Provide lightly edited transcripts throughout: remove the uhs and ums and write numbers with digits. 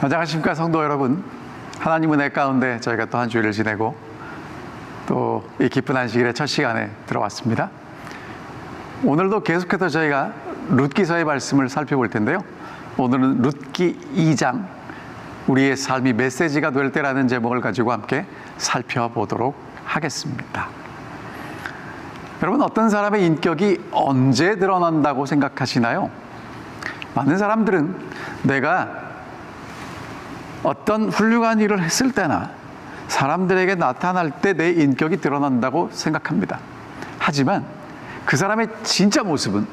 안녕하십니까 성도 여러분. 하나님 은혜 가운데 저희가 또 한 주일을 지내고 또 이 기쁜 안식일의 첫 시간에 들어왔습니다. 오늘도 계속해서 저희가 룻기서의 말씀을 살펴볼 텐데요. 오늘은 룻기 2장 우리의 삶이 메시지가 될 때라는 제목을 가지고 함께 살펴보도록 하겠습니다. 여러분, 어떤 사람의 인격이 언제 드러난다고 생각하시나요? 많은 사람들은 내가 어떤 훌륭한 일을 했을 때나 사람들에게 나타날 때 내 인격이 드러난다고 생각합니다. 하지만 그 사람의 진짜 모습은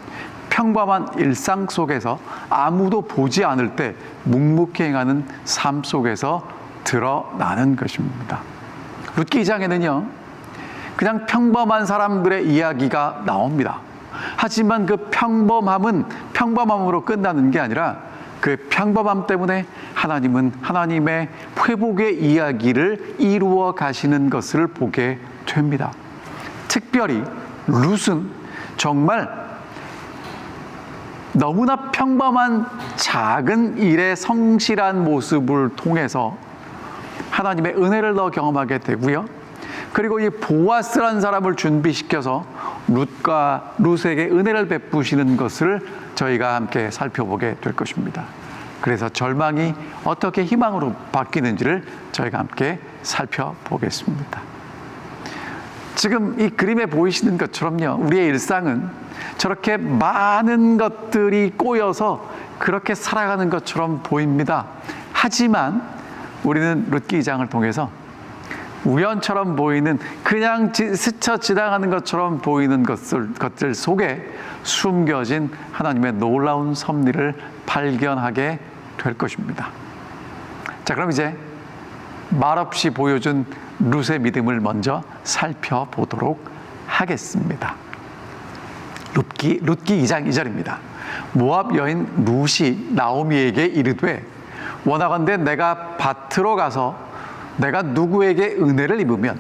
평범한 일상 속에서 아무도 보지 않을 때 묵묵히 행하는 삶 속에서 드러나는 것입니다. 룻기 2장에는요, 그냥 평범한 사람들의 이야기가 나옵니다. 하지만 그 평범함은 평범함으로 끝나는 게 아니라 그 평범함 때문에 하나님은 하나님의 회복의 이야기를 이루어 가시는 것을 보게 됩니다. 특별히 룻은 정말 너무나 평범한 작은 일에 성실한 모습을 통해서 하나님의 은혜를 더 경험하게 되고요. 그리고 이 보아스라는 사람을 준비시켜서 룻에게 은혜를 베푸시는 것을 저희가 함께 살펴보게 될 것입니다. 그래서 절망이 어떻게 희망으로 바뀌는지를 저희가 함께 살펴보겠습니다. 지금 이 그림에 보이시는 것처럼요, 우리의 일상은 저렇게 많은 것들이 꼬여서 그렇게 살아가는 것처럼 보입니다. 하지만 우리는 룻기 2장을 통해서 우연처럼 보이는, 그냥 스쳐 지나가는 것처럼 보이는 것들 속에 숨겨진 하나님의 놀라운 섭리를 발견하게 될 것입니다. 자, 그럼 이제 말없이 보여준 룻의 믿음을 먼저 살펴보도록 하겠습니다. 룻기 2장 2절입니다. 모압 여인 룻이 나오미에게 이르되, 원하건대 내가 밭으로 가서 내가 누구에게 은혜를 입으면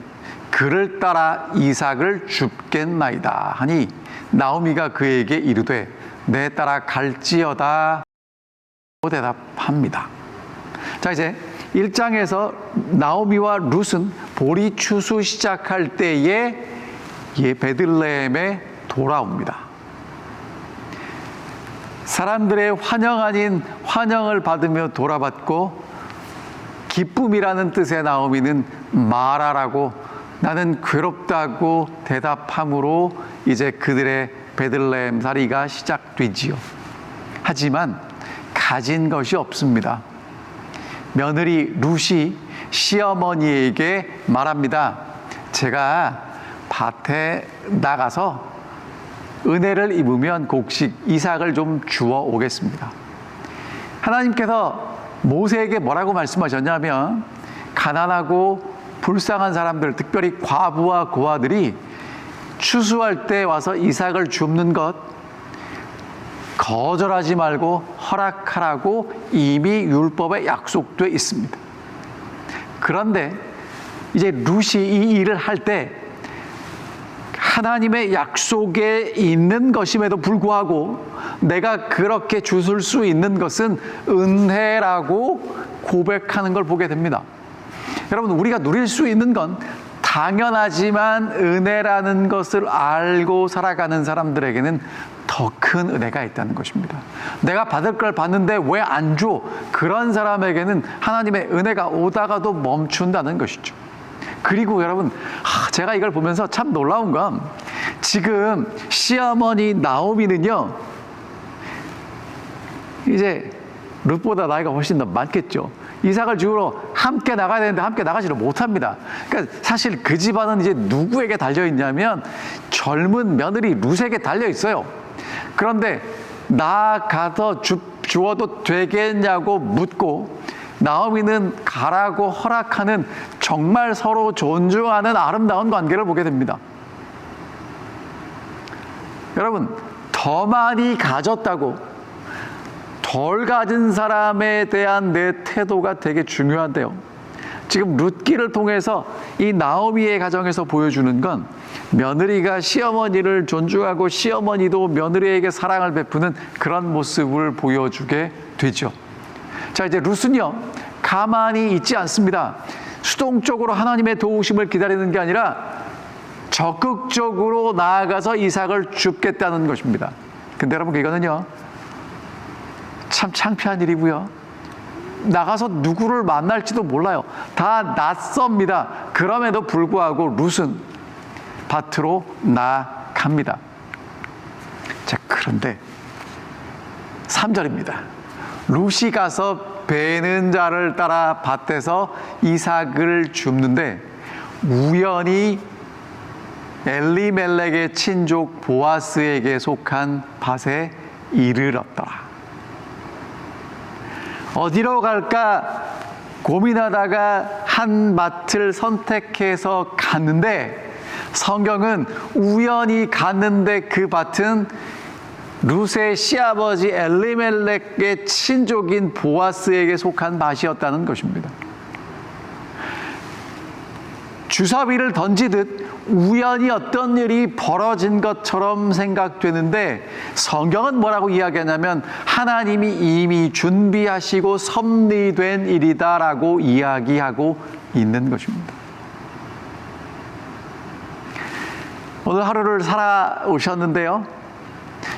그를 따라 이삭을 줍겠나이다 하니, 나오미가 그에게 이르되 내 따라 갈지어다 대답합니다. 자, 이제 1장에서 나오미와 룻은 보리 추수 시작할 때에 베들레헴에 돌아옵니다. 사람들의 환영 아닌 환영을 받으며 돌아봤고, 기쁨이라는 뜻의 나오미는 마라라고, 나는 괴롭다고 대답함으로 이제 그들의 베들레헴 살이가 시작되지요. 하지만 가진 것이 없습니다. 며느리 룻이 시어머니에게 말합니다. 제가 밭에 나가서 은혜를 입으면 곡식 이삭을 좀 주워 오겠습니다. 하나님께서 모세에게 뭐라고 말씀하셨냐면, 가난하고 불쌍한 사람들, 특별히 과부와 고아들이 추수할 때 와서 이삭을 줍는 것 거절하지 말고 허락하라고 이미 율법에 약속되어 있습니다. 그런데 이제 룻이 이 일을 할 때 하나님의 약속에 있는 것임에도 불구하고 내가 그렇게 주술 수 있는 것은 은혜라고 고백하는 걸 보게 됩니다. 여러분, 우리가 누릴 수 있는 건 당연하지만 은혜라는 것을 알고 살아가는 사람들에게는 더 큰 은혜가 있다는 것입니다. 내가 받을 걸 받는데 왜 안 줘? 그런 사람에게는 하나님의 은혜가 오다가도 멈춘다는 것이죠. 그리고 여러분, 제가 이걸 보면서 참 놀라운 건, 지금 시어머니 나오미는요, 이제 룻보다 나이가 훨씬 더 많겠죠. 이삭을 주우러 함께 나가야 되는데 함께 나가지를 못합니다. 그러니까 사실 그 집안은 이제 누구에게 달려있냐면 젊은 며느리 룻에게 달려있어요. 그런데 나가서 주어도 되겠냐고 묻고, 나오미는 가라고 허락하는 정말 서로 존중하는 아름다운 관계를 보게 됩니다. 여러분, 더 많이 가졌다고 덜 가진 사람에 대한 내 태도가 되게 중요한데요. 지금 룻기를 통해서 이 나오미의 가정에서 보여주는 건 며느리가 시어머니를 존중하고 시어머니도 며느리에게 사랑을 베푸는 그런 모습을 보여주게 되죠. 자, 이제 룻은요, 가만히 있지 않습니다. 수동적으로 하나님의 도우심을 기다리는 게 아니라 적극적으로 나아가서 이삭을 줍겠다는 것입니다. 근데 여러분, 이거는요, 참 창피한 일이고요. 나가서 누구를 만날지도 몰라요. 다 낯섭니다. 그럼에도 불구하고 룻은 밭으로 나갑니다. 자, 그런데 3절입니다. 룻이 가서 베는 자를 따라 밭에서 이삭을 줍는데 우연히 엘리멜렉의 친족 보아스에게 속한 밭에 이르렀더라. 어디로 갈까 고민하다가 한 밭을 선택해서 갔는데, 성경은 우연히 갔는데 그 밭은 룻의 시아버지 엘리멜렉의 친족인 보아스에게 속한 밭이었다는 것입니다. 주사위를 던지듯 우연히 어떤 일이 벌어진 것처럼 생각되는데, 성경은 뭐라고 이야기하냐면 하나님이 이미 준비하시고 섭리된 일이다라고 이야기하고 있는 것입니다. 오늘 하루를 살아오셨는데요,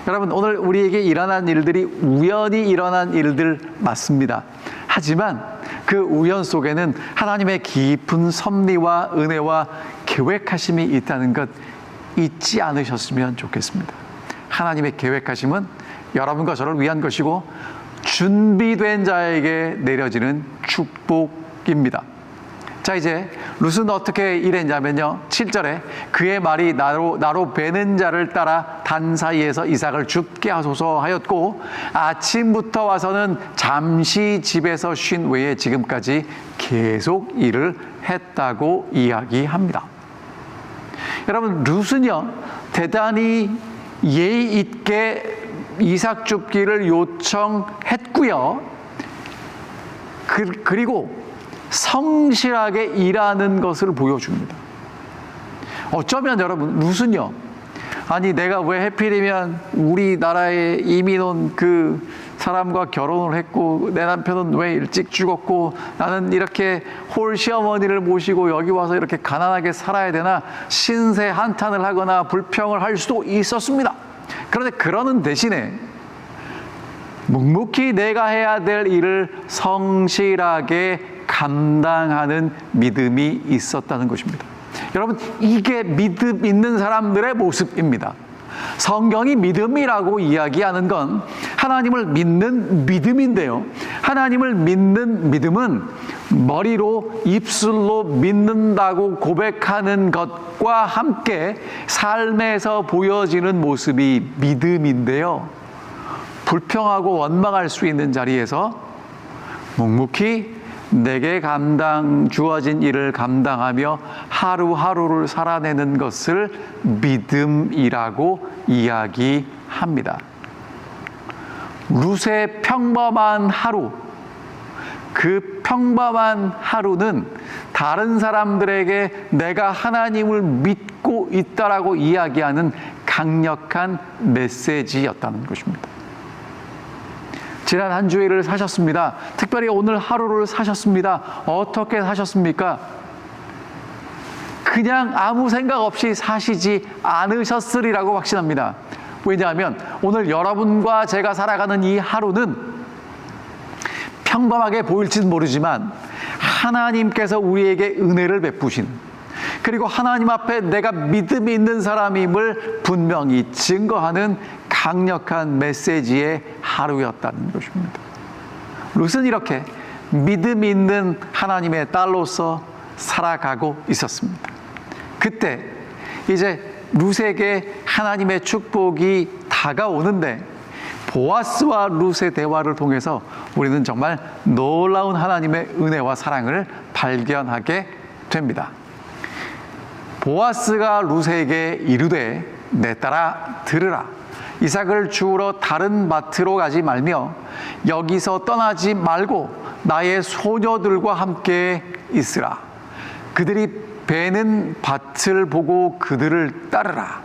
여러분, 오늘 우리에게 일어난 일들이 우연히 일어난 일들 맞습니다. 하지만 그 우연 속에는 하나님의 깊은 섭리와 은혜와 계획하심이 있다는 것 잊지 않으셨으면 좋겠습니다. 하나님의 계획하심은 여러분과 저를 위한 것이고 준비된 자에게 내려지는 축복입니다. 자, 이제 룻은 어떻게 일했냐면요, 7절에 그의 말이 나로 베는 자를 따라 단 사이에서 이삭을 줍게 하소서 하였고, 아침부터 와서는 잠시 집에서 쉰 외에 지금까지 계속 일을 했다고 이야기합니다. 여러분, 룻은요, 대단히 예의 있게 이삭 줍기를 요청했고요, 그리고 성실하게 일하는 것을 보여줍니다. 어쩌면 여러분, 룻은요, 아니 내가 왜 하필이면 우리나라에 이민 온 그 사람과 결혼을 했고 내 남편은 왜 일찍 죽었고 나는 이렇게 홀 시어머니를 모시고 여기 와서 이렇게 가난하게 살아야 되나 신세 한탄을 하거나 불평을 할 수도 있었습니다. 그런데 그러는 대신에 묵묵히 내가 해야 될 일을 성실하게 감당하는 믿음이 있었다는 것입니다. 여러분, 이게 믿음 있는 사람들의 모습입니다. 성경이 믿음이라고 이야기하는 건 하나님을 믿는 믿음인데요, 하나님을 믿는 믿음은 머리로 입술로 믿는다고 고백하는 것과 함께 삶에서 보여지는 모습이 믿음인데요, 불평하고 원망할 수 있는 자리에서 묵묵히 내게 주어진 일을 감당하며 하루하루를 살아내는 것을 믿음이라고 이야기합니다. 룻의 평범한 하루, 그 평범한 하루는 다른 사람들에게 내가 하나님을 믿고 있다라고 이야기하는 강력한 메시지였다는 것입니다. 지난 한 주일을 사셨습니다. 특별히 오늘 하루를 사셨습니다. 어떻게 사셨습니까? 그냥 아무 생각 없이 사시지 않으셨으리라고 확신합니다. 왜냐하면 오늘 여러분과 제가 살아가는 이 하루는 평범하게 보일지는 모르지만 하나님께서 우리에게 은혜를 베푸신, 그리고 하나님 앞에 내가 믿음이 있는 사람임을 분명히 증거하는 강력한 메시지의 하루였다는 것입니다. 룻은 이렇게 믿음 있는 하나님의 딸로서 살아가고 있었습니다. 그때 이제 룻에게 하나님의 축복이 다가오는데, 보아스와 룻의 대화를 통해서 우리는 정말 놀라운 하나님의 은혜와 사랑을 발견하게 됩니다. 보아스가 룻에게 이르되 내 딸아 들으라, 이삭을 주우러 다른 밭으로 가지 말며 여기서 떠나지 말고 나의 소녀들과 함께 있으라. 그들이 베는 밭을 보고 그들을 따르라.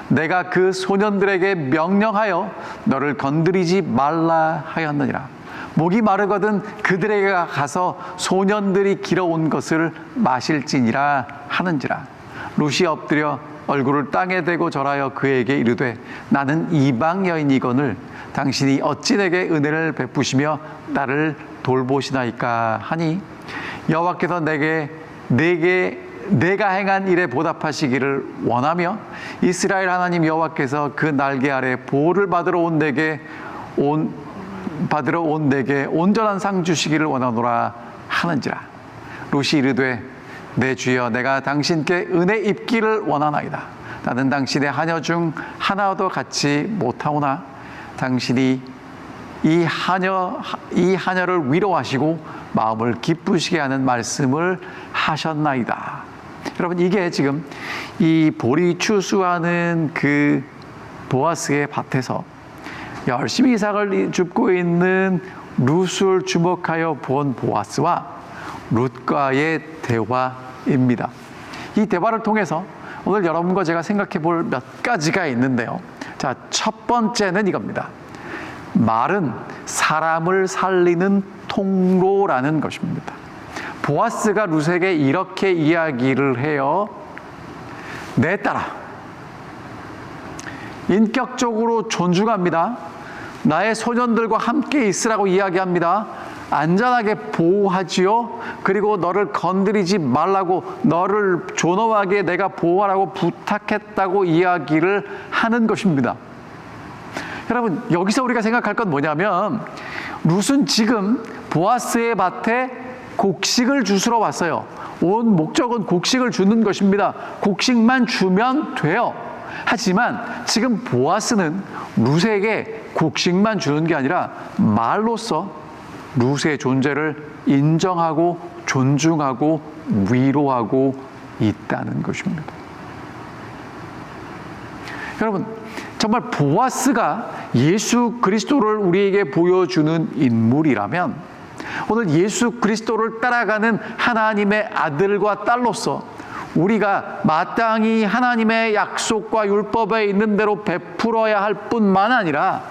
내가 그 소년들에게 명령하여 너를 건드리지 말라 하였느니라. 목이 마르거든 그들에게 가서 소년들이 길어온 것을 마실지니라 하는지라. 룻이 엎드려 얼굴을 땅에 대고 절하여 그에게 이르되 나는 이방 여인이거늘 당신이 어찌 내게 은혜를 베푸시며 나를 돌보시나이까 하니 여호와께서 내가 행한 일에 보답하시기를 원하며 이스라엘 하나님 여호와께서 그 날개 아래 보호를 받으러 온 내게 온전한 상 주시기를 원하노라 하는지라. 룻이 이르되 내 주여 내가 당신께 은혜 입기를 원하나이다. 나는 당신의 하녀 중 하나도 갖지 못하오나 당신이 이 하녀를 위로하시고 마음을 기쁘시게 하는 말씀을 하셨나이다. 여러분, 이게 지금 이 보리 추수하는 그 보아스의 밭에서 열심히 이삭을 줍고 있는 룻을 주목하여 본 보아스와 룻과의 대화입니다. 이 대화를 통해서 오늘 여러분과 제가 생각해 볼 몇 가지가 있는데요. 자, 첫 번째는 이겁니다. 말은 사람을 살리는 통로라는 것입니다. 보아스가 룻에게 이렇게 이야기를 해요. 내 딸아, 인격적으로 존중합니다. 나의 소년들과 함께 있으라고 이야기합니다. 안전하게 보호하지요. 그리고 너를 건드리지 말라고, 너를 존엄하게 내가 보호하라고 부탁했다고 이야기를 하는 것입니다. 여러분, 여기서 우리가 생각할 건 뭐냐면 룻은 지금 보아스의 밭에 곡식을 주스러 왔어요. 온 목적은 곡식을 주는 것입니다. 곡식만 주면 돼요. 하지만 지금 보아스는 룻에게 곡식만 주는 게 아니라 말로써 룻의 존재를 인정하고 존중하고 위로하고 있다는 것입니다. 여러분, 정말 보아스가 예수 그리스도를 우리에게 보여주는 인물이라면 오늘 예수 그리스도를 따라가는 하나님의 아들과 딸로서 우리가 마땅히 하나님의 약속과 율법에 있는 대로 베풀어야 할 뿐만 아니라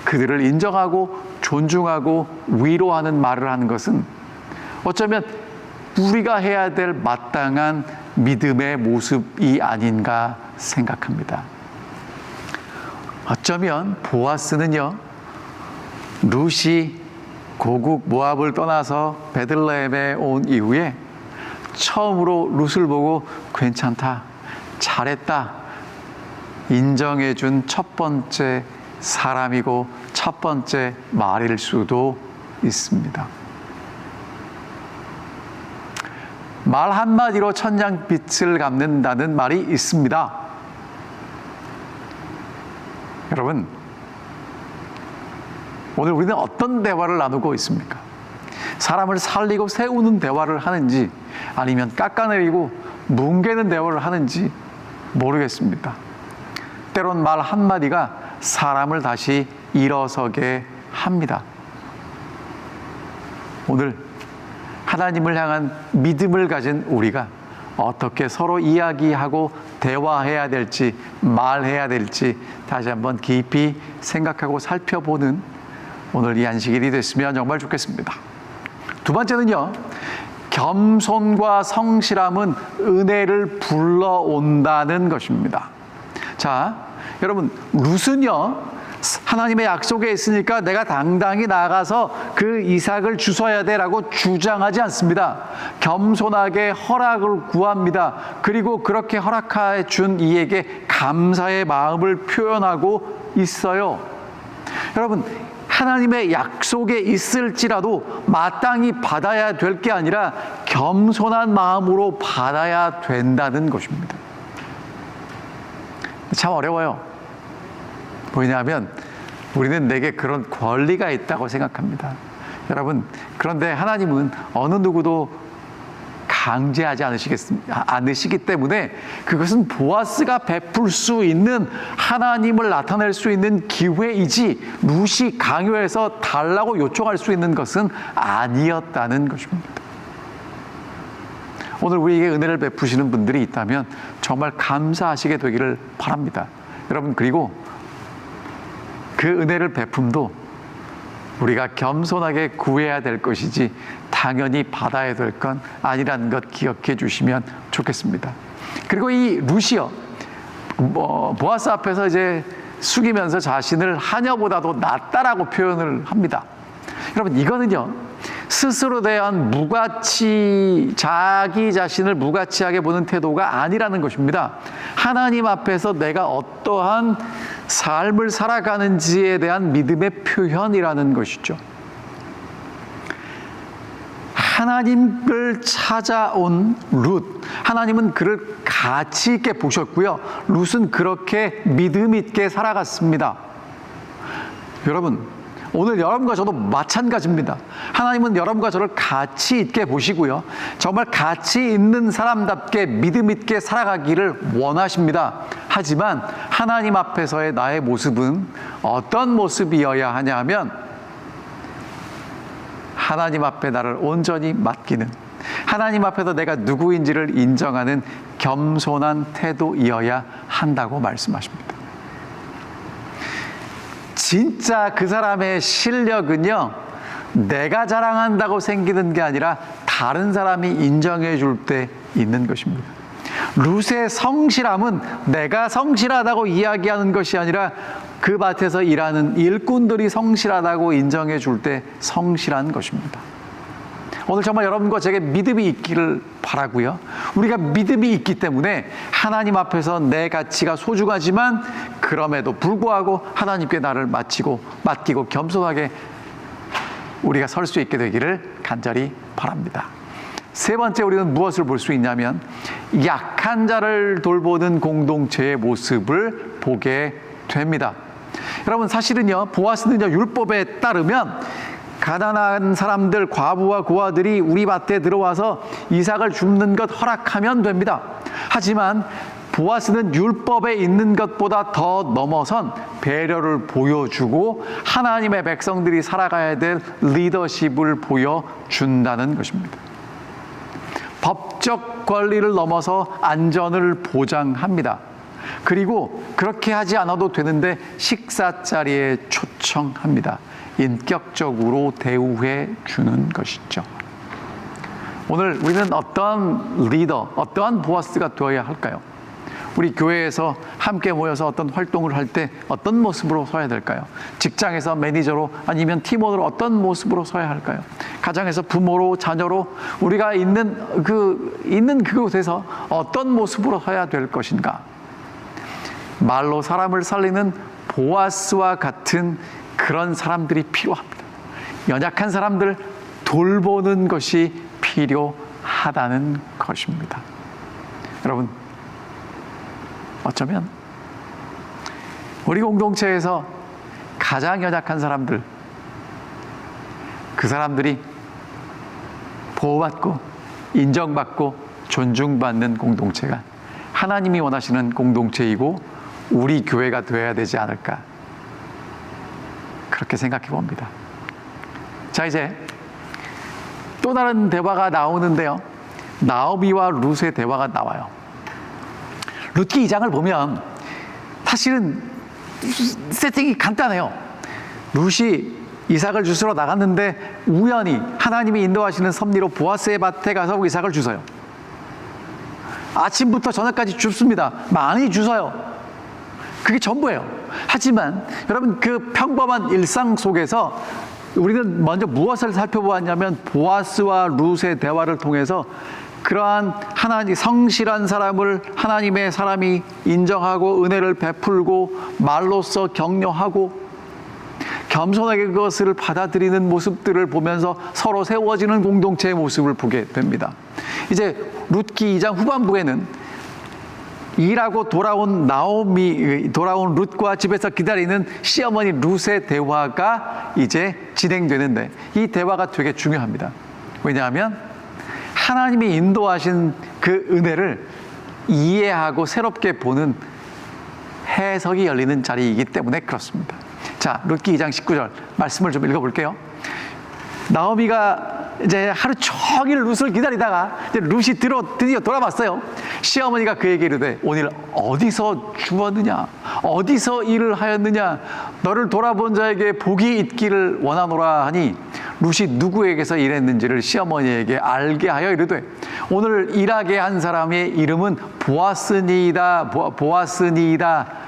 그들을 인정하고 존중하고 위로하는 말을 하는 것은 어쩌면 우리가 해야 될 마땅한 믿음의 모습이 아닌가 생각합니다. 어쩌면 보아스는요, 룻이 고국 모압을 떠나서 베들레헴에 온 이후에 처음으로 룻을 보고 괜찮다, 잘했다 인정해 준 첫 번째 사람이고 첫 번째 말일 수도 있습니다. 말 한마디로 천냥빛을 갚는다는 말이 있습니다. 여러분, 오늘 우리는 어떤 대화를 나누고 있습니까? 사람을 살리고 세우는 대화를 하는지 아니면 깎아내리고 뭉개는 대화를 하는지 모르겠습니다. 때론 말 한마디가 사람을 다시 일어서게 합니다. 오늘 하나님을 향한 믿음을 가진 우리가 어떻게 서로 이야기하고 대화해야 될지, 말해야 될지 다시 한번 깊이 생각하고 살펴보는 오늘 이 안식일이 됐으면 정말 좋겠습니다. 두 번째는요, 겸손과 성실함은 은혜를 불러온다는 것입니다. 자, 여러분, 룻은요, 하나님의 약속에 있으니까 내가 당당히 나가서 그 이삭을 주셔야 돼라고 주장하지 않습니다. 겸손하게 허락을 구합니다. 그리고 그렇게 허락해 준 이에게 감사의 마음을 표현하고 있어요. 여러분, 하나님의 약속에 있을지라도 마땅히 받아야 될 게 아니라 겸손한 마음으로 받아야 된다는 것입니다. 참 어려워요. 왜냐하면 우리는 내게 그런 권리가 있다고 생각합니다. 여러분, 그런데 하나님은 어느 누구도 강제하지 않으시기 때문에 그것은 보아스가 베풀 수 있는 하나님을 나타낼 수 있는 기회이지 룻이 강요해서 달라고 요청할 수 있는 것은 아니었다는 것입니다. 오늘 우리에게 은혜를 베푸시는 분들이 있다면 정말 감사하시게 되기를 바랍니다. 여러분, 그리고 그 은혜를 베품도 우리가 겸손하게 구해야 될 것이지 당연히 받아야 될 건 아니라는 것 기억해 주시면 좋겠습니다. 그리고 이 룻이요, 보아스 앞에서 이제 숙이면서 자신을 하녀보다도 낫다라고 표현을 합니다. 여러분, 이거는요, 스스로 대한 자기 자신을 무가치하게 보는 태도가 아니라는 것입니다. 하나님 앞에서 내가 어떠한 삶을 살아가는지에 대한 믿음의 표현이라는 것이죠. 하나님을 찾아온 룻, 하나님은 그를 가치 있게 보셨고요. 룻은 그렇게 믿음 있게 살아갔습니다. 여러분, 오늘 여러분과 저도 마찬가지입니다. 하나님은 여러분과 저를 가치 있게 보시고요. 정말 가치 있는 사람답게 믿음 있게 살아가기를 원하십니다. 하지만 하나님 앞에서의 나의 모습은 어떤 모습이어야 하냐 하면 하나님 앞에 나를 온전히 맡기는, 하나님 앞에서 내가 누구인지를 인정하는 겸손한 태도이어야 한다고 말씀하십니다. 진짜 그 사람의 실력은요, 내가 자랑한다고 생기는 게 아니라 다른 사람이 인정해 줄 때 있는 것입니다. 룻의 성실함은 내가 성실하다고 이야기하는 것이 아니라 그 밭에서 일하는 일꾼들이 성실하다고 인정해 줄 때 성실한 것입니다. 오늘 정말 여러분과 제게 믿음이 있기를 바라고요. 우리가 믿음이 있기 때문에 하나님 앞에서 내 가치가 소중하지만 그럼에도 불구하고 하나님께 나를 맡기고 겸손하게 우리가 설 수 있게 되기를 간절히 바랍니다. 세 번째, 우리는 무엇을 볼 수 있냐면 약한 자를 돌보는 공동체의 모습을 보게 됩니다. 여러분, 사실은요, 보아스는요, 율법에 따르면 가난한 사람들, 과부와 고아들이 우리 밭에 들어와서 이삭을 줍는 것 허락하면 됩니다. 하지만 보아스는 율법에 있는 것보다 더 넘어선 배려를 보여주고 하나님의 백성들이 살아가야 될 리더십을 보여준다는 것입니다. 법적 권리를 넘어서 안전을 보장합니다. 그리고 그렇게 하지 않아도 되는데 식사 자리에 초청합니다. 인격적으로 대우해 주는 것이죠. 오늘 우리는 어떤 리더, 어떠한 보아스가 되어야 할까요? 우리 교회에서 함께 모여서 어떤 활동을 할 때 어떤 모습으로 서야 될까요? 직장에서 매니저로, 아니면 팀원으로 어떤 모습으로 서야 할까요? 가정에서 부모로, 자녀로 우리가 있는 그곳에서 어떤 모습으로 서야 될 것인가? 말로 사람을 살리는 보아스와 같은 그런 사람들이 필요합니다. 연약한 사람들 돌보는 것이 필요하다는 것입니다. 여러분, 어쩌면 우리 공동체에서 가장 연약한 사람들, 그 사람들이 보호받고 인정받고 존중받는 공동체가 하나님이 원하시는 공동체이고 우리 교회가 되어야 되지 않을까, 그렇게 생각해 봅니다. 자, 이제 또 다른 대화가 나오는데요, 나오미와 룻의 대화가 나와요. 룻기 2장을 보면 사실은 세팅이 간단해요. 룻이 이삭을 주스러 나갔는데 우연히 하나님이 인도하시는 섭리로 보아스의 밭에 가서 이삭을 주서요. 아침부터 저녁까지 줍습니다. 많이 주서요. 그게 전부예요. 하지만 여러분, 그 평범한 일상 속에서 우리는 먼저 무엇을 살펴보았냐면 보아스와 룻의 대화를 통해서 그러한 하나님 성실한 사람을 하나님의 사람이 인정하고 은혜를 베풀고 말로써 격려하고 겸손하게 그것을 받아들이는 모습들을 보면서 서로 세워지는 공동체의 모습을 보게 됩니다. 이제 룻기 2장 후반부에는 일하고 돌아온 룻과 집에서 기다리는 시어머니 룻의 대화가 이제 진행되는데, 이 대화가 되게 중요합니다. 왜냐하면 하나님이 인도하신 그 은혜를 이해하고 새롭게 보는 해석이 열리는 자리이기 때문에 그렇습니다. 자, 룻기 2장 19절 말씀을 좀 읽어볼게요. 나오미가 이제 하루 종일 룻을 기다리다가 이제 룻이 드디어 돌아왔어요. 시어머니가 그에게 이르되 오늘 어디서 주었느냐 어디서 일을 하였느냐 너를 돌아본 자에게 복이 있기를 원하노라 하니 룻이 누구에게서 일했는지를 시어머니에게 알게 하여 이르되 오늘 일하게 한 사람의 이름은 보아스니이다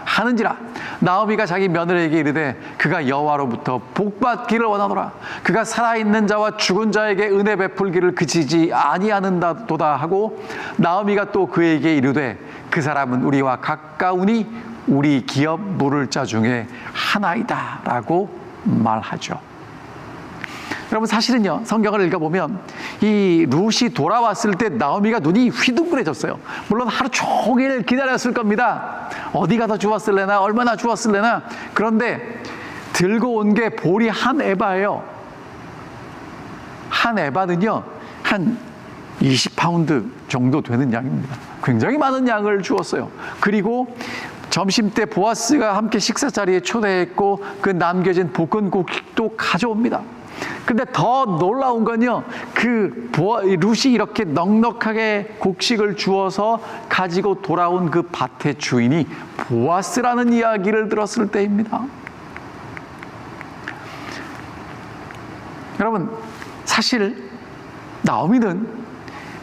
하는지라. 나오미가 자기 며느리에게 이르되 그가 여호와로부터 복받기를 원하노라. 그가 살아있는 자와 죽은 자에게 은혜 베풀기를 그치지 아니하는도다 하고 나오미가 또 그에게 이르되 그 사람은 우리와 가까우니 우리 기업 물을 자 중에 하나이다 라고 말하죠. 여러분 사실은요 성경을 읽어보면 이 룻이 돌아왔을 때 나오미가 눈이 휘둥그레졌어요. 물론 하루 종일 기다렸을 겁니다. 어디가 더 주었을래나 얼마나 주었을래나. 그런데 들고 온 게 보리 한 에바예요. 한 에바는요 한 20파운드 정도 되는 양입니다. 굉장히 많은 양을 주었어요. 그리고 점심때 보아스가 함께 식사 자리에 초대했고 그 남겨진 볶은 곡식도 가져옵니다. 근데 더 놀라운 건요, 룻이 이렇게 넉넉하게 곡식을 주어서 가지고 돌아온 그 밭의 주인이 보아스라는 이야기를 들었을 때입니다. 여러분, 사실 나오미는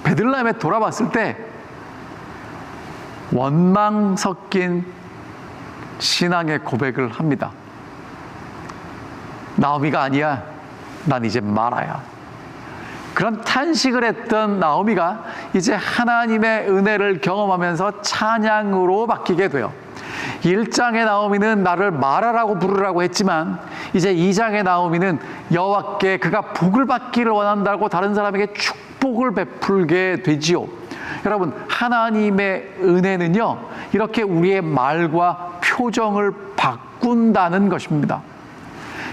베들레헴에 돌아왔을 때 원망 섞인 신앙의 고백을 합니다. 나오미가 아니야. 난 이제 말아야. 그런 탄식을 했던 나오미가 이제 하나님의 은혜를 경험하면서 찬양으로 바뀌게 돼요. 1장의 나오미는 나를 말하라고 부르라고 했지만 이제 2장의 나오미는 여호와께 그가 복을 받기를 원한다고 다른 사람에게 축복을 베풀게 되지요. 여러분, 하나님의 은혜는요 이렇게 우리의 말과 표정을 바꾼다는 것입니다.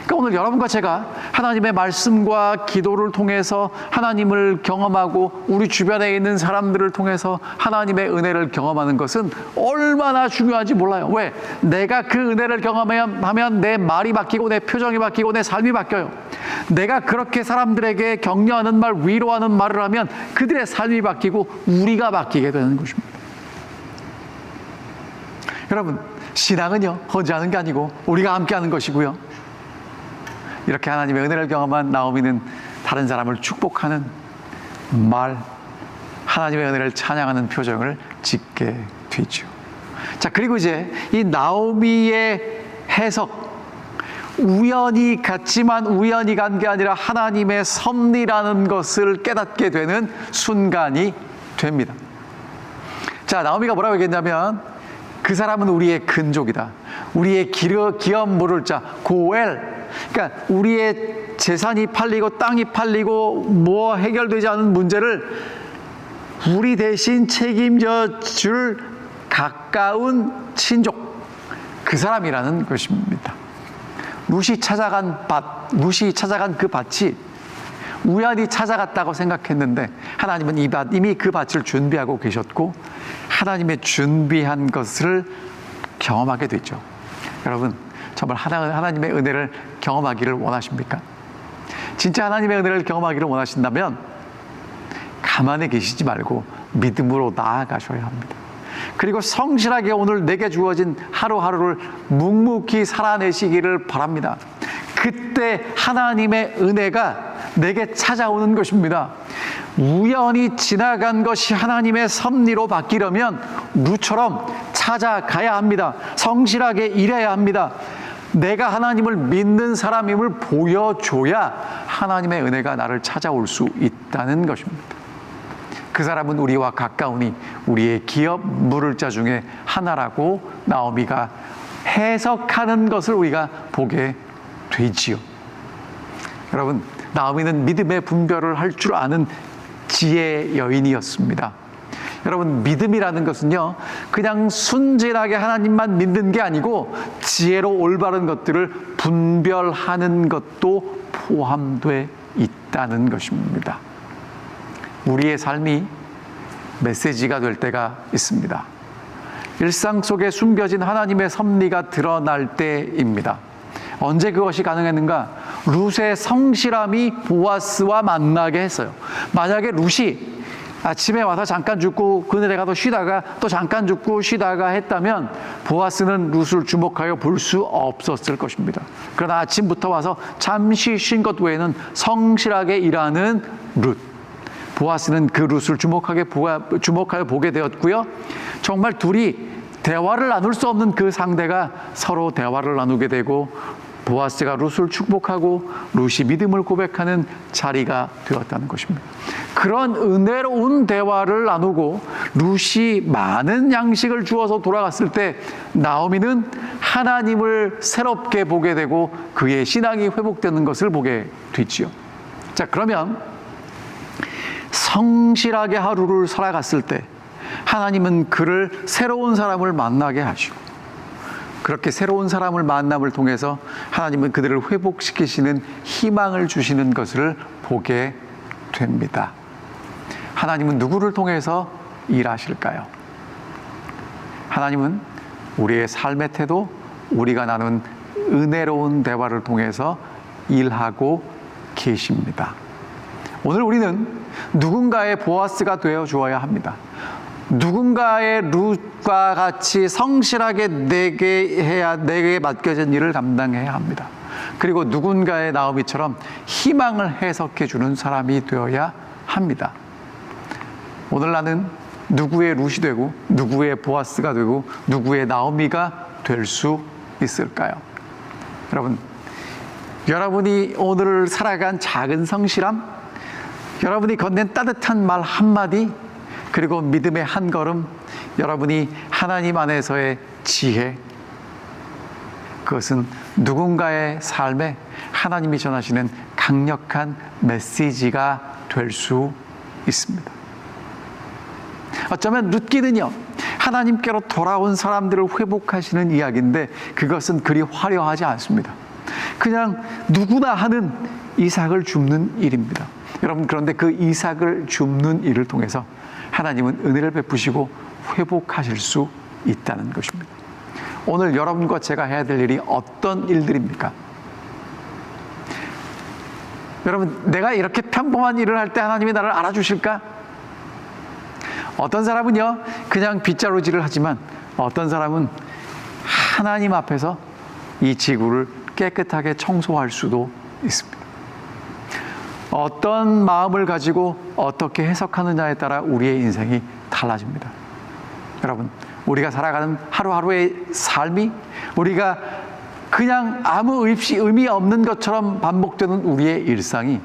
그러니까 오늘 여러분과 제가 하나님의 말씀과 기도를 통해서 하나님을 경험하고 우리 주변에 있는 사람들을 통해서 하나님의 은혜를 경험하는 것은 얼마나 중요한지 몰라요. 왜? 내가 그 은혜를 경험하면 내 말이 바뀌고 내 표정이 바뀌고 내 삶이 바뀌어요. 내가 그렇게 사람들에게 격려하는 말, 위로하는 말을 하면 그들의 삶이 바뀌고 우리가 바뀌게 되는 것입니다. 여러분, 신앙은요 혼자 하는 게 아니고 우리가 함께 하는 것이고요. 이렇게 하나님의 은혜를 경험한 나오미는 다른 사람을 축복하는 말, 하나님의 은혜를 찬양하는 표정을 짓게 되죠. 자, 그리고 이제 이 나오미의 해석, 우연히 갔지만 우연히 간 게 아니라 하나님의 섭리라는 것을 깨닫게 되는 순간이 됩니다. 자, 나오미가 뭐라고 얘기했냐면 그 사람은 우리의 근족이다. 우리의 기업 물을 자, 고엘. 그러니까 우리의 재산이 팔리고 땅이 팔리고 뭐 해결되지 않은 문제를 우리 대신 책임져 줄 가까운 친족, 그 사람이라는 것입니다. 룻이 찾아간 그 밭이 우연히 찾아갔다고 생각했는데 하나님은 이미 그 밭을 준비하고 계셨고 하나님의 준비한 것을 경험하게 되죠. 여러분, 정말 하나님의 은혜를 경험하기를 원하십니까? 진짜 하나님의 은혜를 경험하기를 원하신다면 가만히 계시지 말고 믿음으로 나아가셔야 합니다. 그리고 성실하게 오늘 내게 주어진 하루하루를 묵묵히 살아내시기를 바랍니다. 그때 하나님의 은혜가 내게 찾아오는 것입니다. 우연히 지나간 것이 하나님의 섭리로 바뀌려면 룻처럼 찾아가야 합니다. 성실하게 일해야 합니다. 내가 하나님을 믿는 사람임을 보여줘야 하나님의 은혜가 나를 찾아올 수 있다는 것입니다. 그 사람은 우리와 가까우니 우리의 기업 물을 자 중에 하나라고 나오미가 해석하는 것을 우리가 보게 되지요. 여러분, 나오미는 믿음의 분별을 할 줄 아는 지혜 여인이었습니다. 여러분, 믿음이라는 것은요 그냥 순진하게 하나님만 믿는 게 아니고 지혜로 올바른 것들을 분별하는 것도 포함되어 있다는 것입니다. 우리의 삶이 메시지가 될 때가 있습니다. 일상 속에 숨겨진 하나님의 섭리가 드러날 때입니다. 언제 그것이 가능했는가? 룻의 성실함이 보아스와 만나게 했어요. 만약에 룻이 아침에 와서 잠깐 죽고 그늘에 가서 쉬다가 또 잠깐 죽고 쉬다가 했다면 보아스는 룻을 주목하여 볼 수 없었을 것입니다. 그러나 아침부터 와서 잠시 쉰 것 외에는 성실하게 일하는 룻, 보아스는 그 룻을 주목하여 보게 되었고요. 정말 둘이 대화를 나눌 수 없는 그 상대가 서로 대화를 나누게 되고 보아스가 룻을 축복하고 룻이 믿음을 고백하는 자리가 되었다는 것입니다. 그런 은혜로운 대화를 나누고 룻이 많은 양식을 주어서 돌아갔을 때 나오미는 하나님을 새롭게 보게 되고 그의 신앙이 회복되는 것을 보게 되지요. 자, 그러면 성실하게 하루를 살아갔을 때 하나님은 그를 새로운 사람을 만나게 하시고 그렇게 새로운 사람을 만남을 통해서 하나님은 그들을 회복시키시는 희망을 주시는 것을 보게 됩니다. 하나님은 누구를 통해서 일하실까요? 하나님은 우리의 삶의 태도, 우리가 나눈 은혜로운 대화를 통해서 일하고 계십니다. 오늘 우리는 누군가의 보아스가 되어 주어야 합니다. 누군가의 룻과 같이 성실하게 내게 맡겨진 일을 감당해야 합니다. 그리고 누군가의 나오미처럼 희망을 해석해 주는 사람이 되어야 합니다. 오늘 나는 누구의 룻이 되고 누구의 보아스가 되고 누구의 나오미가 될 수 있을까요? 여러분이 오늘을 살아간 작은 성실함, 여러분이 건넨 따뜻한 말 한마디, 그리고 믿음의 한 걸음, 여러분이 하나님 안에서의 지혜, 그것은 누군가의 삶에 하나님이 전하시는 강력한 메시지가 될 수 있습니다. 어쩌면 룻기는요, 하나님께로 돌아온 사람들을 회복하시는 이야기인데 그것은 그리 화려하지 않습니다. 그냥 누구나 하는 이삭을 줍는 일입니다. 여러분, 그런데 그 이삭을 줍는 일을 통해서 하나님은 은혜를 베푸시고 회복하실 수 있다는 것입니다. 오늘 여러분과 제가 해야 될 일이 어떤 일들입니까? 여러분, 내가 이렇게 평범한 일을 할 때 하나님이 나를 알아주실까? 어떤 사람은요, 그냥 빗자루질을 하지만 어떤 사람은 하나님 앞에서 이 지구를 깨끗하게 청소할 수도 있습니다. 어떤 마음을 가지고 어떻게 해석하느냐에 따라 우리의 인생이 달라집니다. 여러분, 우리가 살아가는 하루하루의 삶이 우리가 그냥 아무 의미 없는 것처럼 반복되는 우리의 일상이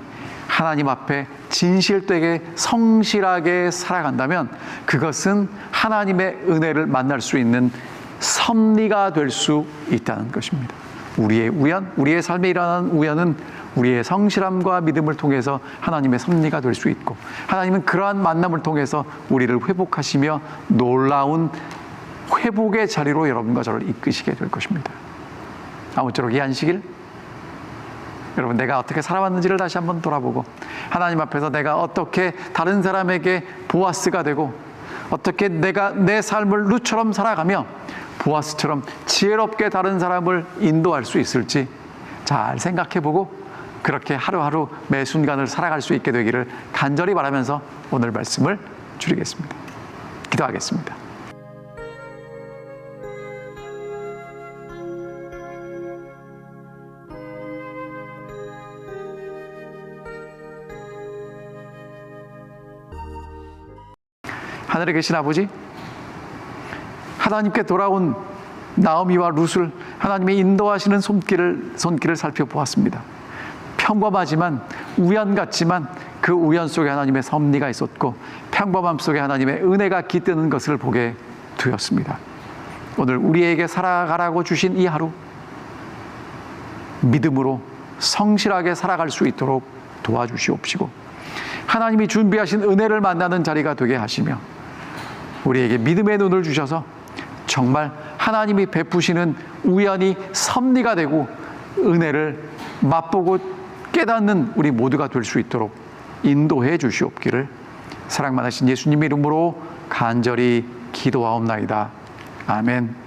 하나님 앞에 진실되게 성실하게 살아간다면 그것은 하나님의 은혜를 만날 수 있는 섭리가 될 수 있다는 것입니다. 우리의 삶에 일어나는 우연은 우리의 성실함과 믿음을 통해서 하나님의 섭리가 될 수 있고, 하나님은 그러한 만남을 통해서 우리를 회복하시며 놀라운 회복의 자리로 여러분과 저를 이끄시게 될 것입니다. 아무쪼록 이 안식일, 여러분, 내가 어떻게 살아왔는지를 다시 한번 돌아보고 하나님 앞에서 내가 어떻게 다른 사람에게 보아스가 되고 어떻게 내가 내 삶을 룻처럼 살아가며 보아스처럼 지혜롭게 다른 사람을 인도할 수 있을지 잘 생각해보고 그렇게 하루하루 매 순간을 살아갈 수 있게 되기를 간절히 바라면서 오늘 말씀을 줄이겠습니다. 기도하겠습니다. 하늘에 계신 아버지, 하나님께 돌아온 나오미와 룻을 하나님의 인도하시는 손길을 살펴보았습니다. 평범하지만 우연 같지만 그 우연 속에 하나님의 섭리가 있었고 평범함 속에 하나님의 은혜가 깃드는 것을 보게 되었습니다. 오늘 우리에게 살아가라고 주신 이 하루, 믿음으로 성실하게 살아갈 수 있도록 도와주시옵시고 하나님이 준비하신 은혜를 만나는 자리가 되게 하시며 우리에게 믿음의 눈을 주셔서 정말 하나님이 베푸시는 우연이 섭리가 되고 은혜를 맛보고 깨닫는 우리 모두가 될 수 있도록 인도해 주시옵기를 사랑 많으신 예수님 이름으로 간절히 기도하옵나이다. 아멘.